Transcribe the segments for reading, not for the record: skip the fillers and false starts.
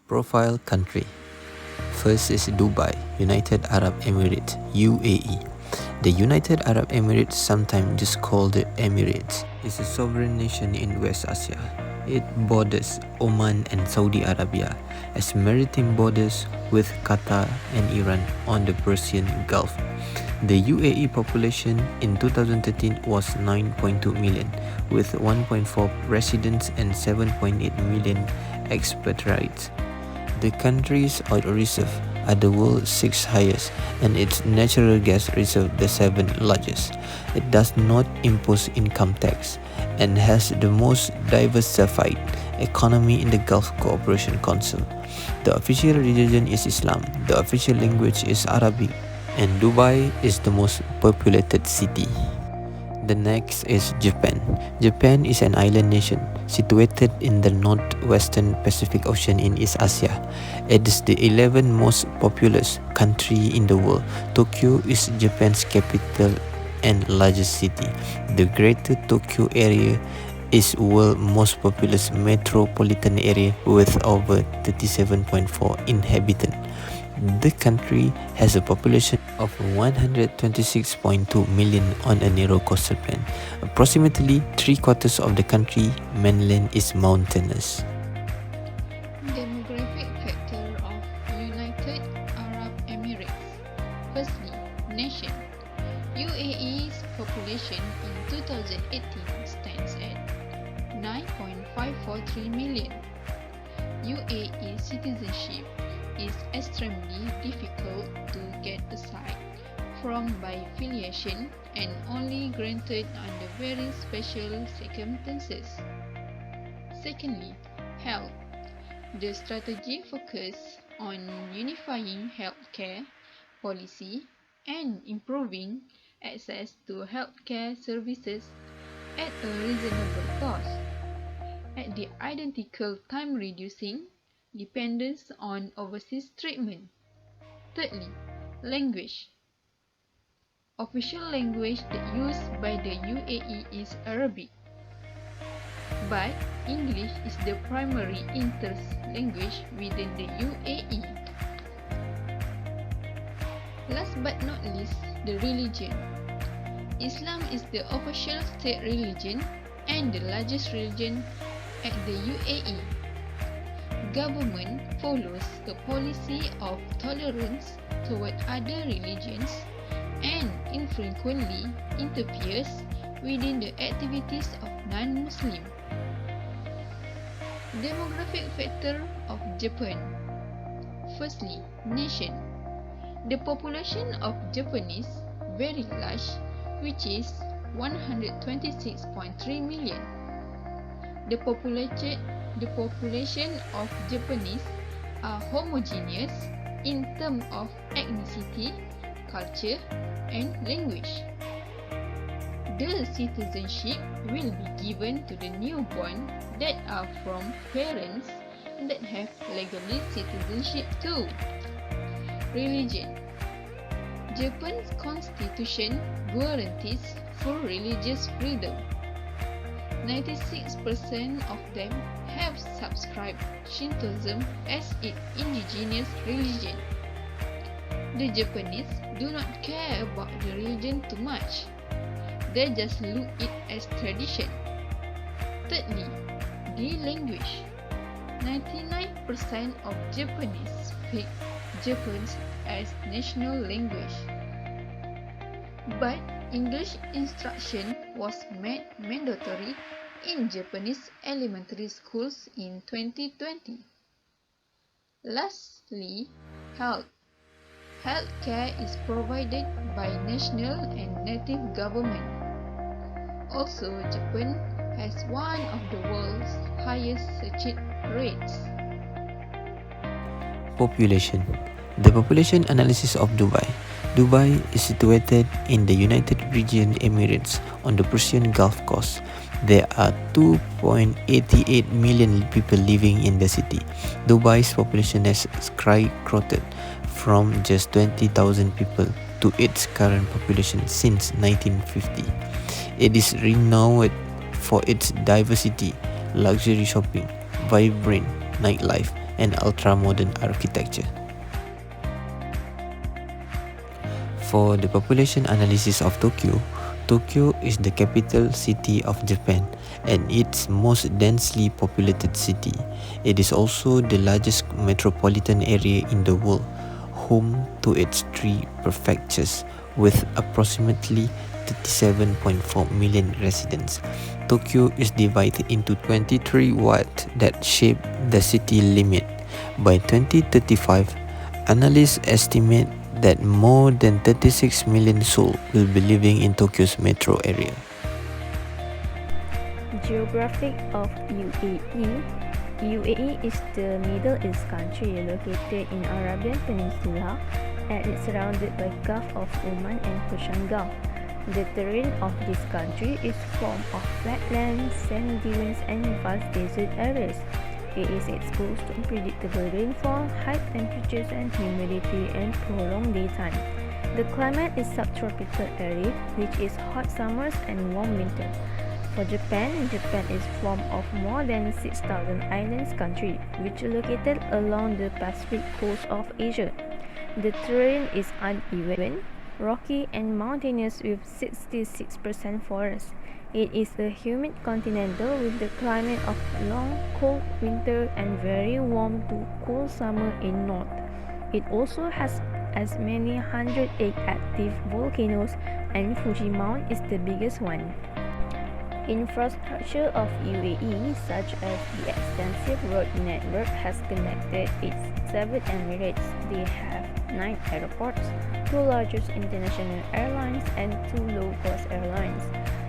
Profile country. First is Dubai, United Arab Emirates, UAE. The United Arab Emirates, sometimes just called the Emirates, is a sovereign nation in West Asia. It borders Oman and Saudi Arabia, as maritime borders with Qatar and Iran on the Persian Gulf. The UAE population in 2013 was 9.2 million, with 1.4 residents and 7.8 million expatriates. The country's oil reserve are the world's sixth highest, and its natural gas reserve the seventh largest. It does not impose income tax and has the most diversified economy in the Gulf Cooperation Council. The official religion is Islam, the official language is Arabic, and Dubai is the most populated city. The next is Japan. Japan is an island nation situated in the northwestern Pacific Ocean in East Asia. It is the 11th most populous country in the world. Tokyo is Japan's capital and largest city. The Greater Tokyo area is world's most populous metropolitan area with over 37.4 inhabitants. The country has a population of 126.2 million on a narrow coastal plain. Approximately 3/4 of the country mainland is mountainous. Demographic factor of United Arab Emirates. Firstly, nation. UAE's population in 2018 stands at 9.543 million. UAE citizenship is extremely difficult to get aside from by filiation and only granted under very special circumstances. Secondly, health. The strategy focuses on unifying healthcare policy and improving access to healthcare services at a reasonable cost. At the identical time reducing dependence on overseas treatment. Thirdly, language. Official language that used by the UAE is Arabic, but English is the primary inter-language within the UAE. Last but not least, the religion. Islam is the official state religion and the largest religion at the UAE. Government follows a policy of tolerance toward other religions and infrequently interferes within the activities of non-Muslim. Demographic factor of Japan. Firstly, nation. The population of Japan is very large, which is 126.3 million. The population of Japanese are homogeneous in terms of ethnicity, culture, and language. The citizenship will be given to the newborn that are from parents that have legally citizenship too. Religion. Japan's constitution guarantees full religious freedom. 96% of them have subscribed Shintoism as its indigenous religion. The Japanese do not care about the religion too much. They just look it as tradition. Thirdly, the language. 99% of Japanese speak Japanese as national language. But English instruction was made mandatory in Japanese elementary schools in 2020. Lastly, health. Healthcare is provided by national and native government. Also, Japan has one of the world's highest suicide rates. Population. The population analysis of Dubai. Dubai is situated in the United Region Emirates on the Persian Gulf Coast. There are 2.88 million people living in the city. Dubai's population has skyrocketed from just 20,000 people to its current population since 1950. It is renowned for its diversity, luxury shopping, vibrant nightlife, and ultra-modern architecture. For the population analysis of Tokyo, Tokyo is the capital city of Japan and its most densely populated city. It is also the largest metropolitan area in the world, home to its 3 prefectures with approximately 37.4 million residents. Tokyo is divided into 23 wards that shape the city limit. By 2035, analysts estimate that more than 36 million souls will be living in Tokyo's metro area. Geography of UAE. UAE is the Middle East country located in Arabian Peninsula and is surrounded by Gulf of Oman and Persian Gulf. The terrain of this country is formed of flatlands, sand dunes and vast desert areas. It is exposed to unpredictable rainfall, high temperatures and humidity, and prolonged daytime. The climate is subtropical arid, which is hot summers and warm winters. For Japan, Japan is formed of more than 6,000 islands country, which is located along the Pacific coast of Asia. The terrain is uneven, rocky and mountainous with 66% forest. It is a humid continental with the climate of long, cold winter and very warm to cool summer in north. It also has as many 108 active volcanoes and Fuji Mount is the biggest one. Infrastructure of UAE, such as the extensive road network, has connected its 7 Emirates. They have 9 airports, 2 largest international airlines and 2 low-cost airlines.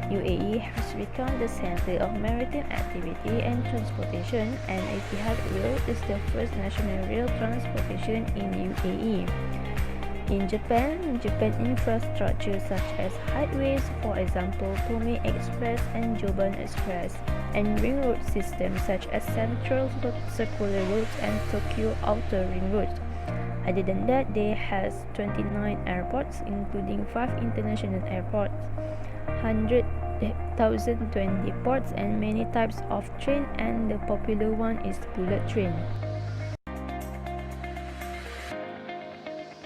UAE has become the center of maritime activity and transportation, and Etihad Rail is the first national rail transportation in UAE. In Japan, infrastructure such as highways, for example, Tomei Express and Joban Express, and ring road systems such as Central Circular Roads and Tokyo Outer Ring Road. Other than that, they has 29 airports, including 5 international airports, 100,020 ports, and many types of train, and the popular one is bullet train.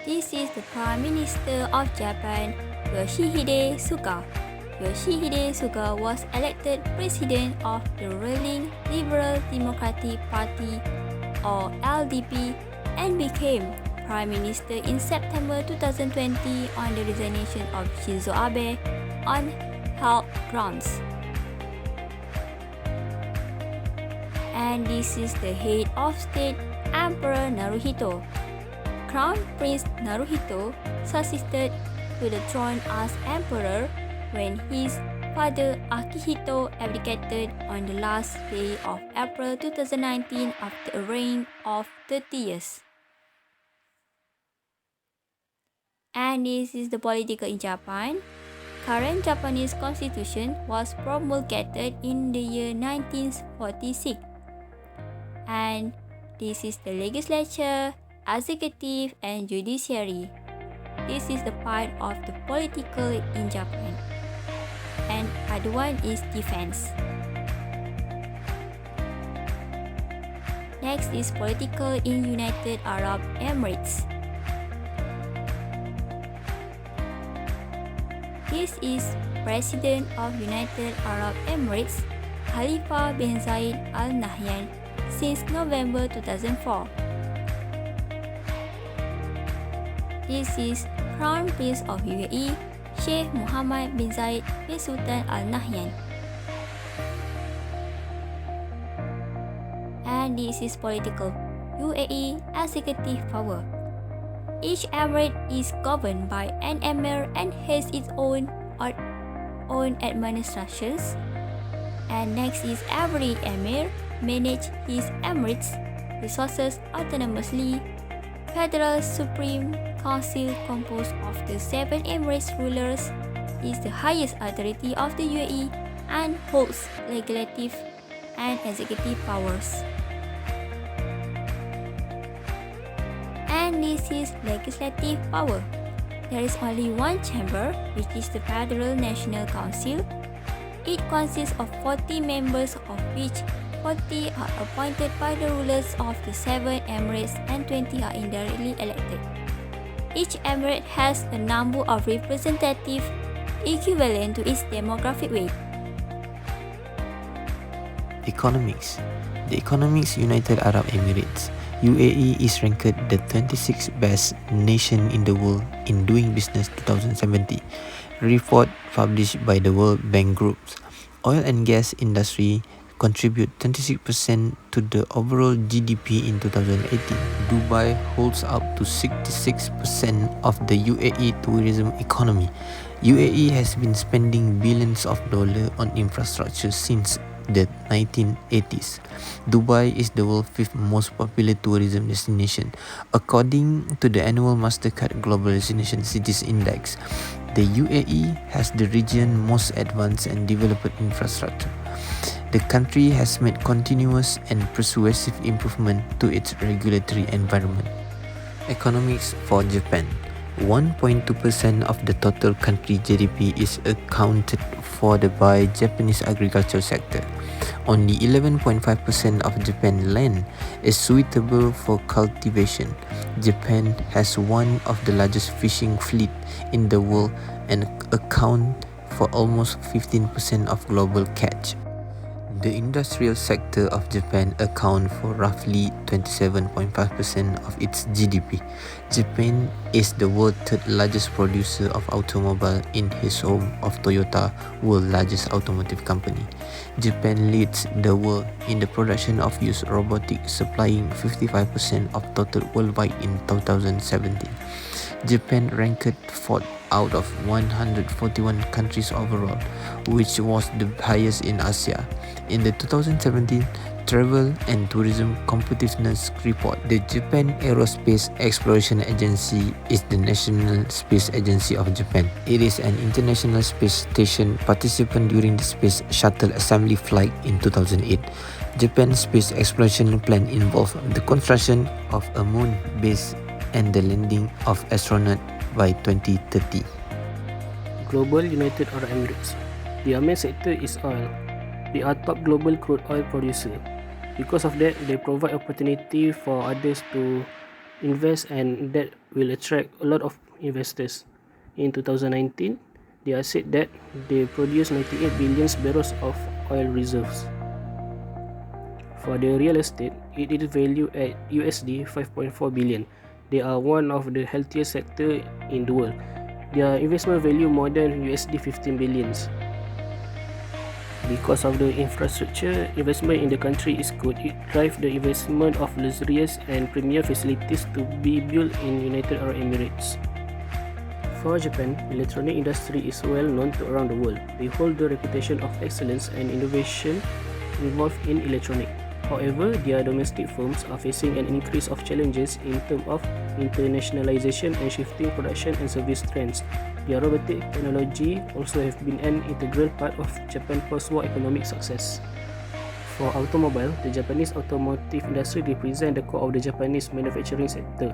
This is the Prime Minister of Japan, Yoshihide Suga. Yoshihide Suga was elected President of the ruling Liberal Democratic Party, or LDP, and became Prime Minister in September 2020 on the resignation of Shinzo Abe on health grounds. And this is the head of state, Emperor Naruhito. Crown Prince Naruhito succeeded to the throne as emperor when his father Akihito abdicated on the last day of April 2019 after a reign of 30 years. And this is the political in Japan. Current Japanese constitution was promulgated in the year 1946. And this is the legislature, executive and judiciary. This is the part of the political in Japan. And other one is defense. Next is political in United Arab Emirates. This is President of United Arab Emirates, Khalifa bin Zayed Al Nahyan, since November 2004. This is Crown Prince of UAE, Sheikh Mohammed bin Zayed bin Sultan Al Nahyan. And this is political UAE executive power. Each emirate is governed by an emir and has its own administrations. And next is every emir manage his emirates resources autonomously. Federal Supreme Council, composed of the 7 Emirates rulers, is the highest authority of the UAE and holds legislative and executive powers. And this is legislative power. There is only one chamber, which is the Federal National Council. It consists of 40 members, of which 40 are appointed by the rulers of the 7 Emirates and 20 are indirectly elected. Each emirate has a number of representatives equivalent to its demographic weight. Economics. The Economics United Arab Emirates UAE is ranked the 26th best nation in the world in doing business 2017. Report published by the World Bank Group. Oil and gas industry contribute 26% to the overall GDP in 2018. Dubai holds up to 66% of the UAE tourism economy. UAE has been spending billions of dollars on infrastructure since the 1980s. Dubai is the world's fifth most popular tourism destination. According to the annual Mastercard Global Destination Cities Index, the UAE has the region's most advanced and developed infrastructure. The country has made continuous and persuasive improvement to its regulatory environment. Economics for Japan. 1.2% of the total country GDP is accounted for by Japanese agriculture sector. Only 11.5% of Japan's land is suitable for cultivation. Japan has one of the largest fishing fleet in the world and account for almost 15% of global catch. The industrial sector of Japan accounts for roughly 27.5% of its GDP. Japan is the world's third largest producer of automobiles in his home of Toyota, world's largest automotive company. Japan leads the world in the production of used robotics, supplying 55% of total worldwide in 2017. Japan ranked 4th out of 141 countries overall, which was the highest in Asia. In the 2017 Travel and Tourism Competitiveness Report, the Japan Aerospace Exploration Agency is the national space agency of Japan. It is an international space station participant during the Space Shuttle Assembly flight in 2008. Japan's space exploration plan involved the construction of a moon base and the landing of astronauts by 2030. Global United Arab Emirates. Their main sector is oil. They are top global crude oil producer. Because of that, they provide opportunity for others to invest, and that will attract a lot of investors. In 2019, they are said that they produced 98 billion barrels of oil reserves. For the real estate, it is valued at USD 5.4 billion. They are one of the healthiest sector in the world. Their investment value more than USD 15 billions. Because of the infrastructure investment in the country is good, it drives the investment of luxurious and premier facilities to be built in United Arab Emirates. For Japan, electronic industry is well known to around the world. They hold the reputation of excellence and innovation involved in electronic. However, their domestic firms are facing an increase of challenges in terms of internationalization and shifting production and service trends. Their robotic technology also have been an integral part of Japan's post-war economic success. For automobile, the Japanese automotive industry represents the core of the Japanese manufacturing sector.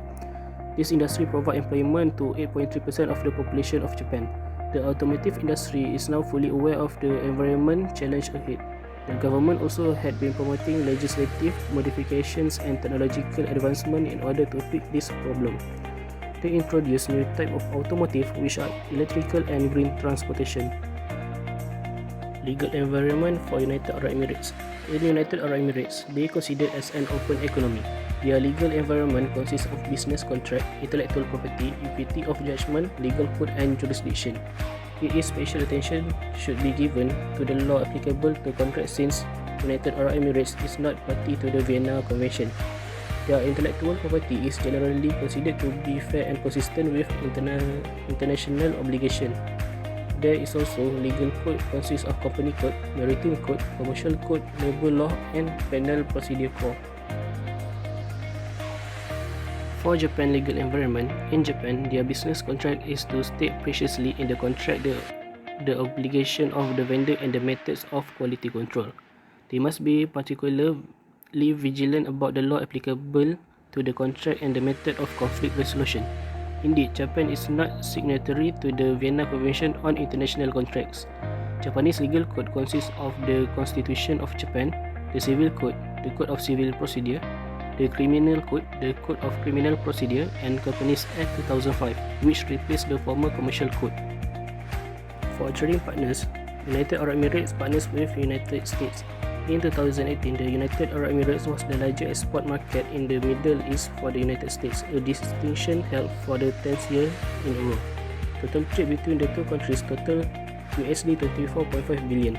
This industry provides employment to 8.3% of the population of Japan. The automotive industry is now fully aware of the environment challenge ahead. The government also had been promoting legislative modifications and technological advancement in order to fix this problem. They introduced new type of automotive, which are electrical and green transportation. Legal environment for United Arab Emirates. In United Arab Emirates, they are considered as an open economy. Their legal environment consists of business contract, intellectual property, equity of judgment, legal code and jurisdiction. It is special attention should be given to the law applicable to contracts since United Arab Emirates is not party to the Vienna Convention. Their intellectual property is generally considered to be fair and consistent with international obligation. There is also legal code consists of company code, maritime code, commercial code, labor law and penal procedure law. For Japan legal environment, in Japan, their business contract is to state preciously in the contract the obligation of the vendor and the methods of quality control. They must be particularly vigilant about the law applicable to the contract and the method of conflict resolution. Indeed, Japan is not signatory to the Vienna Convention on International Contracts. Japanese legal code consists of the Constitution of Japan, the Civil Code, the Code of Civil Procedure, the Criminal Code, the Code of Criminal Procedure, and Companies Act 2005, which replaced the former Commercial Code. For trading partners, United Arab Emirates partners with United States. In 2018, the United Arab Emirates was the largest export market in the Middle East for the United States, a distinction held for the 10th year in a row. Total trade between the two countries total USD 24.5 billion.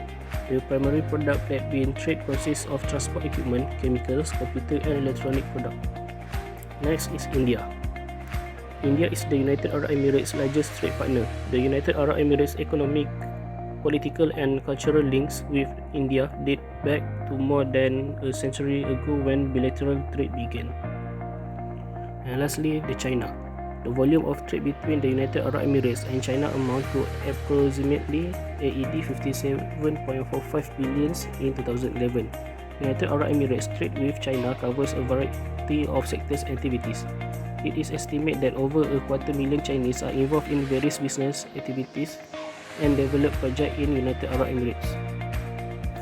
The primary product that being trade consists of transport equipment, chemicals, computer and electronic products. Next is India. India is the United Arab Emirates' largest trade partner. The United Arab Emirates' economic, political and cultural links with India date back to more than a century ago when bilateral trade began. And lastly, China. The volume of trade between the United Arab Emirates and China amount to approximately AED 57.45 billion in 2011. United Arab Emirates trade with China covers a variety of sectors and activities. It is estimated that over 250,000 Chinese are involved in various business activities and develop projects in United Arab Emirates.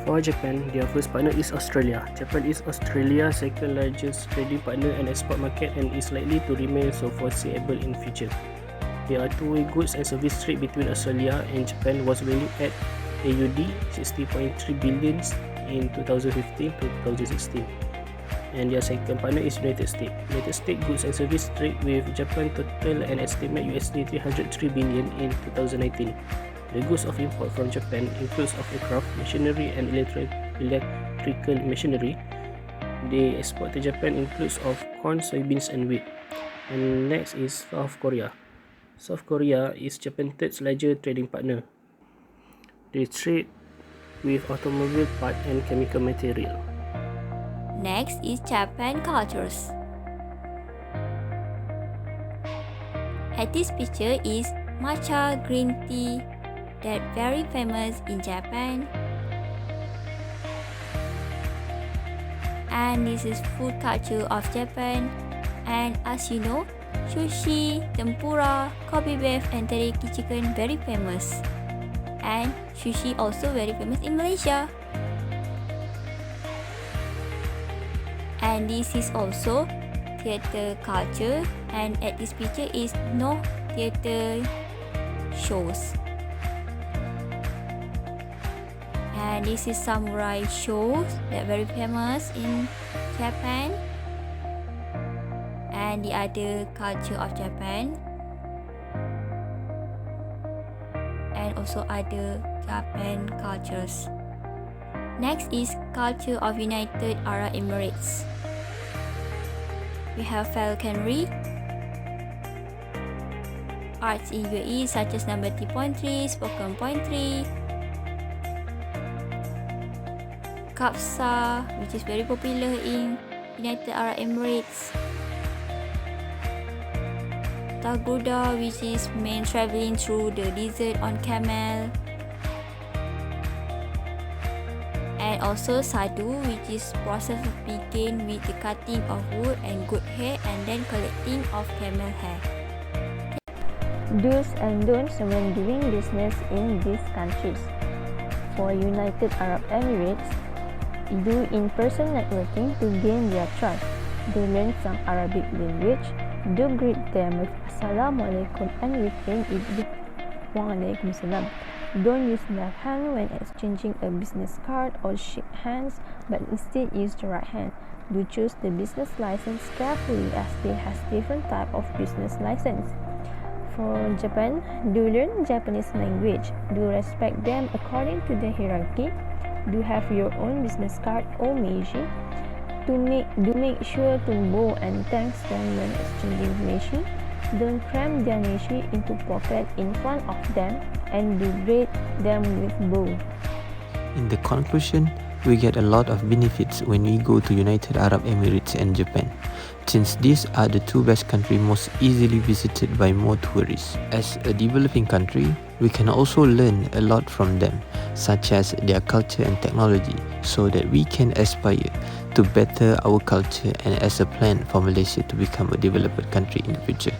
For Japan, their first partner is Australia. Japan is Australia's second largest trading partner and export market and is likely to remain so foreseeable in future. There are two-way goods and service trade between Australia and Japan was valued at AUD 60.3 billion in 2015-2016. And their second partner is United States. United States goods and service trade with Japan total an estimate USD 303 billion in 2019. The goods of import from Japan includes of aircraft, machinery and electrical machinery. The export to Japan includes of corn, soybeans and wheat. And next is South Korea. South Korea is Japan's third largest trading partner. They trade with automobile parts and chemical material. Next is Japan cultures. At this picture is matcha green tea that very famous in Japan. And this is food culture of Japan. And as you know, sushi, tempura, Kobe beef and teriyaki chicken very famous. And sushi also very famous in Malaysia. And this is also theatre culture, and at this picture is no theatre shows. And this is samurai shows that very famous in Japan. And the other culture of Japan. And also other Japan cultures. Next is culture of United Arab Emirates. We have falconry, arts in UAE such as number poetry, spoken poetry, Kapsa, which is very popular in United Arab Emirates, Taguda, which is men traveling through the desert on camel, and also Sadu, which is process of begin with the cutting of wood and goat hair and then collecting of camel hair. Do's and don'ts when doing business in these countries. For United Arab Emirates, do in-person networking to gain their trust. Do learn some Arabic language. Do greet them with Assalamualaikum and return it with Waalaikumsalam. Don't use left hand when exchanging a business card or shake hands, but instead use the right hand. Do choose the business license carefully as they have different type of business license. For Japan, do learn Japanese language. Do respect them according to the hierarchy. Do have your own business card or meiji. Do make sure to bow and thanks them when exchanging meiji. Don't cram their meiji into pocket in front of them, and do greet them with bow. In the conclusion, we get a lot of benefits when we go to United Arab Emirates and Japan, since these are the two best countries most easily visited by more tourists. As a developing country, we can also learn a lot from them, such as their culture and technology, so that we can aspire to better our culture and as a plan for Malaysia to become a developed country in the future.